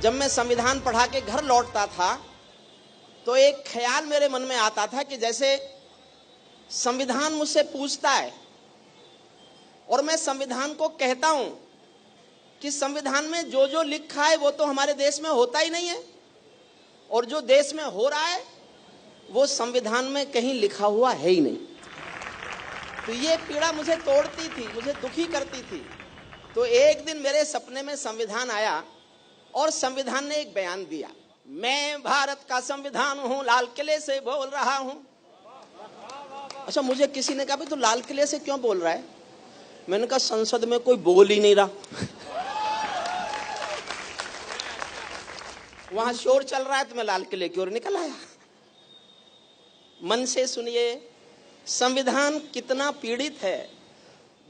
जब मैं संविधान पढ़ा के घर लौटता था तो एक ख्याल मेरे मन में आता था कि जैसे संविधान मुझसे पूछता है और मैं संविधान को कहता हूं कि संविधान में जो जो लिखा है वो तो हमारे देश में होता ही नहीं है, और जो देश में हो रहा है वो संविधान में कहीं लिखा हुआ है ही नहीं। तो ये पीड़ा मुझे तोड़ती थी, मुझे दुखी करती थी। तो एक दिन मेरे सपने में संविधान आया और संविधान ने एक बयान दिया, मैं भारत का संविधान हूं, लाल किले से बोल रहा हूं। अच्छा, मुझे किसी ने कहा भाई तो लाल किले से क्यों बोल रहा है? मैंने कहा संसद में कोई बोल ही नहीं रहा, वहां शोर चल रहा है तो मैं लाल किले की ओर निकल आया। मन से सुनिए, संविधान कितना पीड़ित है।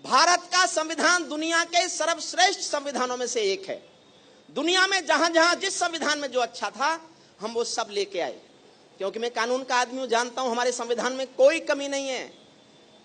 भारत का संविधान दुनिया के सर्वश्रेष्ठ संविधानों में से एक है। दुनिया में जहां जहां जिस संविधान में जो अच्छा था हम वो सब लेके आए, क्योंकि मैं कानून का आदमी हूं, जानता हूं हमारे संविधान में कोई कमी नहीं है।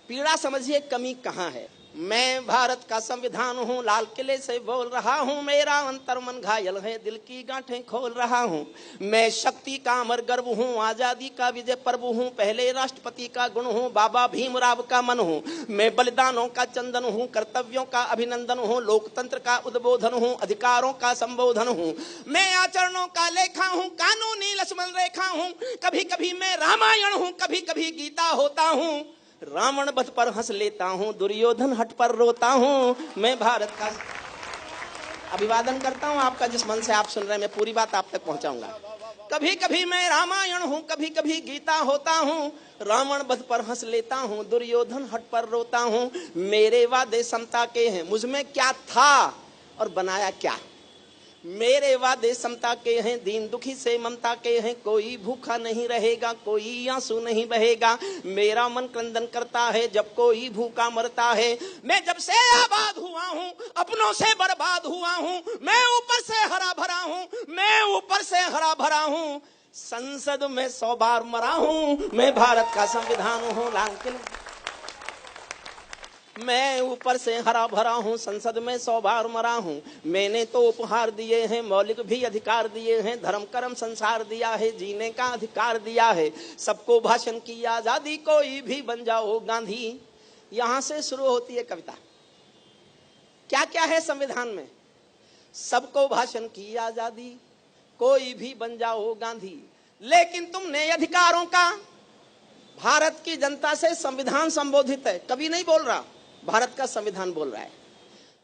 पीड़ा समझिए कमी कहां है। मैं भारत का संविधान हूं, लाल किले से बोल रहा हूं, मेरा अंतर मन घायल है, दिल की गांठें खोल रहा हूं। मैं शक्ति का अमर गर्व हूं, आजादी का विजय पर्व हूं, पहले राष्ट्रपति का गुण हूं, बाबा भीमराव का मन हूं। मैं बलिदानों का चंदन हूं, कर्तव्यों का अभिनंदन हूं, लोकतंत्र का उद्बोधन हूं, अधिकारों का संबोधन हूं। मैं आचरणों का लेखा हूं, कानूनी लक्ष्मण रेखा हूं। कभी कभी मैं रामायण हूं, कभी कभी गीता होता हूं। रावण वध पर हंस लेता हूं, दुर्योधन हट पर रोता हूं। मैं भारत का अभिवादन करता हूं आपका, जिस मन से आप सुन रहे हैं मैं पूरी बात आप तक पहुंचाऊंगा। कभी कभी मैं रामायण हूं, कभी कभी गीता होता हूं। रावण वध पर हंस लेता हूं, दुर्योधन हट पर रोता हूं। मेरे वादे समता के हैं, मुझमें क्या था और बनाया क्या। मेरे वादे समता के हैं, दीन दुखी से ममता के हैं। कोई भूखा नहीं रहेगा, कोई आंसू नहीं बहेगा। मेरा मन क्रंदन करता है जब कोई भूखा मरता है। मैं जब से आबाद हुआ हूँ, अपनों से बर्बाद हुआ हूँ। मैं ऊपर से हरा भरा हूँ, मैं ऊपर से हरा भरा हूँ। संसद में 100 बार मरा हूँ। मैं भारत का संविधान हूँ, लाल किले मैं ऊपर से हरा भरा हूं, संसद में 100 बार मरा हूं। मैंने तो उपहार दिए हैं, मौलिक भी अधिकार दिए हैं। धर्म कर्म संसार दिया है, जीने का अधिकार दिया है। सबको भाषण की आजादी, कोई भी बन जाओ गांधी। यहां से शुरू होती है कविता। क्या क्या है संविधान में? सबको भाषण की आजादी, कोई भी बन जाओ गांधी। लेकिन तुमने अधिकारों का, भारत की जनता से संविधान संबोधित है, कभी नहीं बोल रहा, भारत का संविधान बोल रहा है।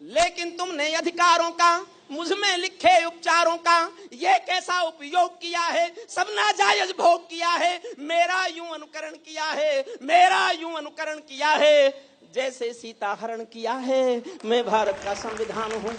लेकिन तुमने अधिकारों का, मुझ में लिखे उपचारों का ये कैसा उपयोग किया है। सब नाजायज भोग किया है, मेरा यूं अनुकरण किया है, मेरा यूं अनुकरण किया है जैसे सीता हरण किया है। मैं भारत का संविधान हूँ,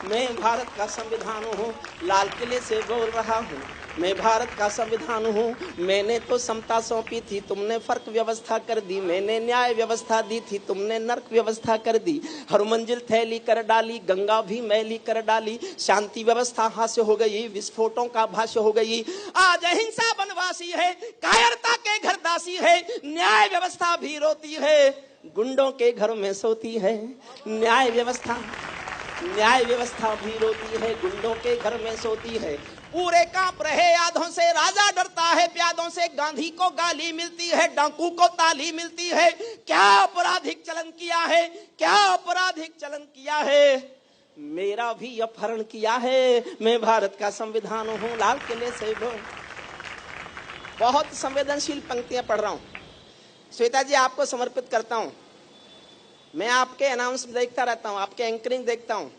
मैं भारत का संविधान हूँ, लाल किले से बोल रहा हूँ। मैं भारत का संविधान हूँ। मैंने तो समता सौंपी थी, तुमने फर्क व्यवस्था कर दी। मैंने न्याय व्यवस्था दी थी, तुमने नर्क व्यवस्था कर दी। हर मंजिल थैली कर डाली, गंगा भी मैली कर डाली। शांति व्यवस्था हास्य हो गई, विस्फोटों का भाष्य हो गई। आज अहिंसा बनवासी है, कायरता के घर दासी है। न्याय व्यवस्था भी रोती है, गुंडों के घर में सोती है। न्याय व्यवस्था भी रोती है, गुंडों के घर में सोती है। पूरे कांप रहे आधों से, राजा डरता है प्यादों से। गांधी को गाली मिलती है, डाकू को ताली मिलती है। क्या आपराधिक चलन किया है, क्या आपराधिक चलन किया है। मेरा भी अपहरण किया है। मैं भारत का संविधान हूँ, लाल किले से बहुत संवेदनशील पंक्तियां पढ़ रहा हूँ। श्वेता जी, आपको समर्पित करता हूँ। मैं आपके अनाउंस देखता रहता हूँ, आपके एंकरिंग देखता हूँ,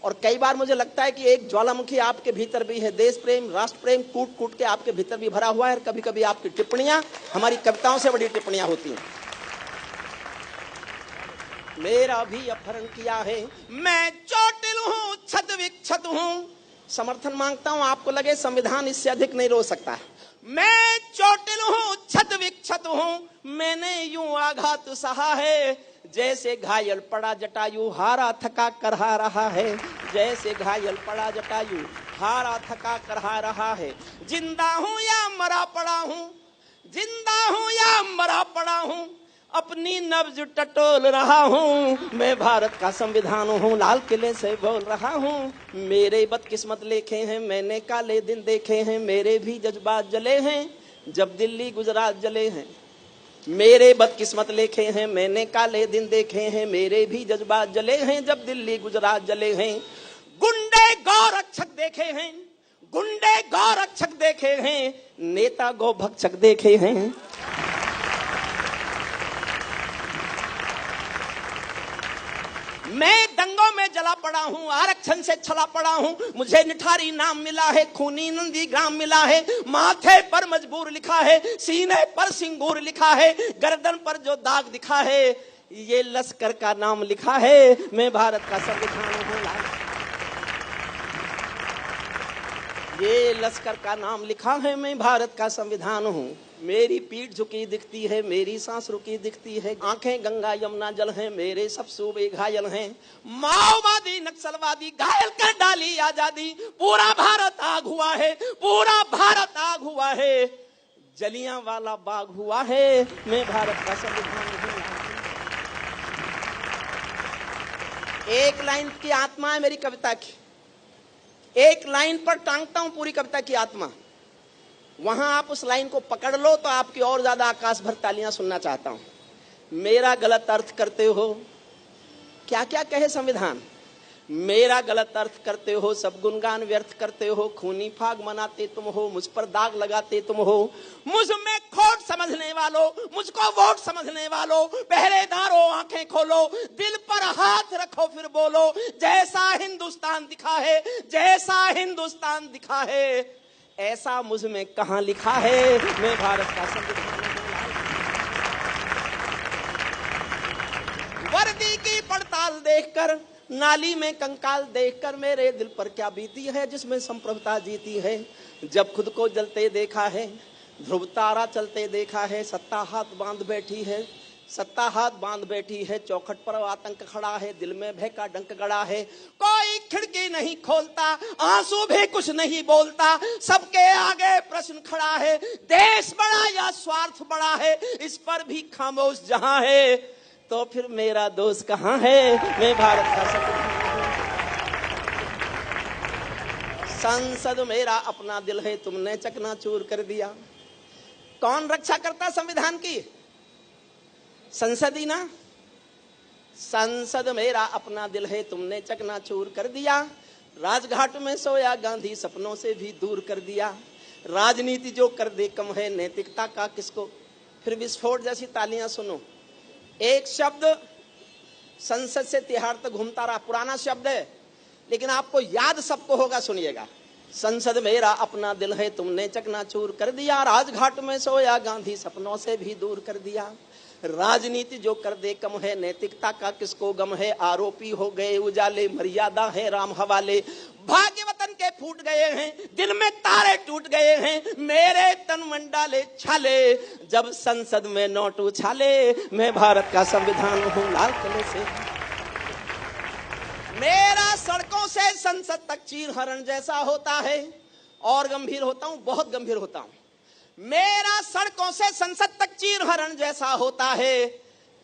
और कई बार मुझे लगता है कि एक ज्वालामुखी आपके भीतर भी है। देश प्रेम, राष्ट्र प्रेम कूट कूट के आपके भीतर भी भरा हुआ है। और कभी कभी आपकी टिप्पणियां हमारी कविताओं से बड़ी टिप्पणियां होती हैं। मेरा भी अपहरण किया है, मैं चोटिल हूँ, छद विक्षत हूँ। समर्थन मांगता हूँ, आपको लगे संविधान इससे अधिक नहीं रो सकता। मैं चोटिल हूँ, छद विक्षत हूँ। मैंने यूं आघात सहा है जैसे घायल पड़ा जटायु, हारा थका करहा रहा है। जैसे घायल पड़ा जटायु, हारा थका करहा रहा है। जिंदा हूं या मरा पड़ा हूं, जिंदा हूं या मरा पड़ा हूं, अपनी नब्ज टटोल रहा हूँ, मैं भारत का संविधान हूँ, लाल किले से बोल रहा हूँ। मेरे बदकिस्मत लेखे हैं, मैंने काले दिन देखे हैं, मेरे भी जज्बात जले हैं जब दिल्ली गुजरात जले हैं। मेरे बदकिस्मत लेखे हैं, मैंने काले दिन देखे हैं, मेरे भी जज्बात जले हैं जब दिल्ली गुजरात जले हैं। गुंडे गौरक्षक देखे हैं, गुंडे गौरक्षक देखे हैं, नेता गौभक्षक देखे हैं। मैं दंगों में जला पड़ा हूँ, आरक्षण से छला पड़ा हूँ, मुझे निठारी नाम मिला है, खूनी नंदी ग्राम मिला है, माथे पर मजबूर लिखा है, सीने पर सिंगूर लिखा है, गर्दन पर जो दाग दिखा है ये लश्कर का नाम लिखा है, मैं भारत का संविधान हूँ। ये लश्कर का नाम लिखा है, मैं भारत का संविधान हूँ। मेरी पीठ झुकी दिखती है, मेरी सांस रुकी दिखती है, आंखें गंगा यमुना जल हैं, मेरे सब सूबे घायल हैं। माओवादी नक्सलवादी घायल कर डाली आजादी, पूरा भारत आग हुआ है, पूरा भारत आग हुआ है, जलियांवाला बाग हुआ है, मैं भारत का संविधान हूँ। एक लाइन की आत्मा है मेरी कविता की, एक लाइन पर टांगता हूं पूरी कविता की आत्मा। वहां आप उस लाइन को पकड़ लो तो आपकी और ज्यादा आकाश भर तालियां सुनना चाहता हूं। मेरा गलत अर्थ करते हो, क्या क्या कहे संविधान, मेरा गलत अर्थ करते हो, सब गुणगान व्यर्थ करते हो, खूनी फाग मनाते तुम हो, मुझ पर दाग लगाते तुम हो। मुझ में खोट समझने वालों, मुझको वोट समझने वालों, पहरेदारों आंखें खोलो, दिल पर हाथ रखो फिर बोलो, जैसा हिंदुस्तान दिखा है, जैसा हिंदुस्तान दिखा है, ऐसा मुझ में कहां लिखा है, मैं भारत का संविधान हूं। वर्दी की पड़ताल देखकर, नाली में कंकाल देखकर मेरे दिल पर क्या बीती है, जिसमें संप्रभुता जीती है। जब खुद को जलते देखा है, ध्रुव तारा चलते देखा है, सत्ता हाथ बांध बैठी है, सत्ता हाथ बांध बैठी है, चौखट पर आतंक खड़ा है, दिल में भय का डंक गड़ा है, कोई खिड़की नहीं खोलता, आंसू भी कुछ नहीं बोलता, सबके आगे प्रश्न खड़ा है, देश बड़ा या स्वार्थ बड़ा है, इस पर भी खामोश जहां है, तो फिर मेरा दोस्त कहां है, मैं भारत का संविधान हूं। संसद मेरा अपना दिल है, तुमने चकनाचूर कर दिया। कौन रक्षा करता संविधान की? संसद ही ना। संसद मेरा अपना दिल है, तुमने चकनाचूर कर दिया। राजघाट में सोया गांधी सपनों से भी दूर कर दिया। राजनीति जो कर दे कम है, नैतिकता का किसको। फिर विस्फोट जैसी तालियां सुनो। एक शब्द संसद से तिहाड़ तक घूमता रहा, पुराना शब्द है लेकिन आपको याद सबको होगा, सुनिएगा। संसद मेरा अपना दिल है, तुमने चकनाचूर कर दिया। राजघाट में सोया गांधी सपनों से भी दूर कर दिया। राजनीति जो कर दे कम है, नैतिकता का किसको गम है। आरोपी हो गए उजाले, मर्यादा है राम हवाले। भाग्य वतन के फूट गए हैं, दिल में तारे टूट गए हैं, मेरे तन मन डाले छाले, जब संसद में नोट उछाले, मैं भारत का संविधान हूँ, लाल किले से। मेरा सड़कों से संसद तक चीर हरण जैसा होता है, और गंभीर होता हूँ, बहुत गंभीर होता हूँ। मेरा सड़कों से संसद तक चीर हरण जैसा होता है।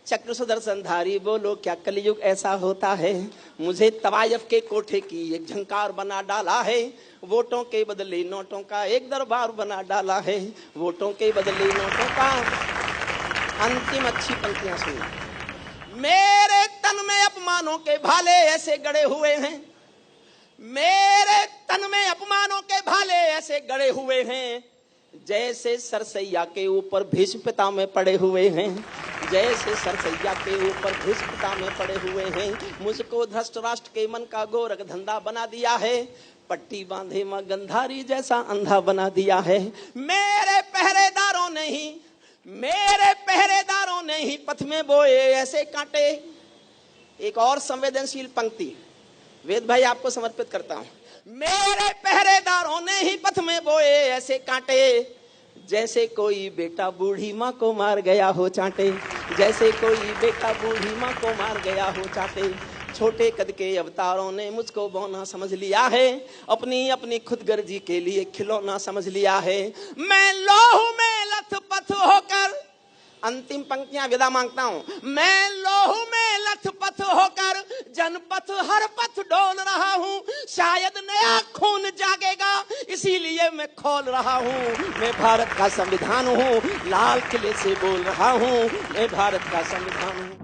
चक्र सुदर्शनधारी बोलो क्या कलयुग ऐसा होता है। मुझे तवायफ के कोठे की एक झंकार बना डाला है। वोटों के बदले नोटों का एक दरबार बना डाला है। वोटों के बदले नोटों का। अंतिम अच्छी पंक्तियां सुनिए। मेरे तन में अपमानों के भाले ऐसे गड़े हुए हैं, मेरे तन में अपमानों के भाले ऐसे गड़े हुए हैं, जैसे सरसैया के ऊपर भीष्म पितामह पड़े हुए हैं, जैसे सरसैया के ऊपर भीष्म पितामह पड़े हुए हैं। मुझको धृष्ट राष्ट्र के मन का गोरख धंधा बना दिया है, पट्टी बांधे मां गंधारी जैसा अंधा बना दिया है। मेरे पहरेदारों ने ही पथ में बोए ऐसे कांटे। एक और संवेदनशील पंक्ति वेद भाई आपको समर्पित करता हूं। मेरे पहरेदारों ने ही पथ में बोए ऐसे कांटे, जैसे कोई बेटा बूढ़ी माँ को मार गया हो चांटे, जैसे कोई बेटा बूढ़ी माँ को मार गया हो चांटे। छोटे कद के अवतारों ने मुझको बौना समझ लिया है, अपनी अपनी खुदगर्जी के लिए खिलौना समझ लिया है। मैं लौह में लथपथ होकर अंतिम पंक्तियां विदा मांगता हूं। मैं लोहू में लथपथ होकर जनपथ हर पथ डोल रहा हूं, शायद नया खून जागेगा इसीलिए मैं खोल रहा हूं। मैं भारत का संविधान हूं, लाल किले से बोल रहा हूं, मैं भारत का संविधान हूं।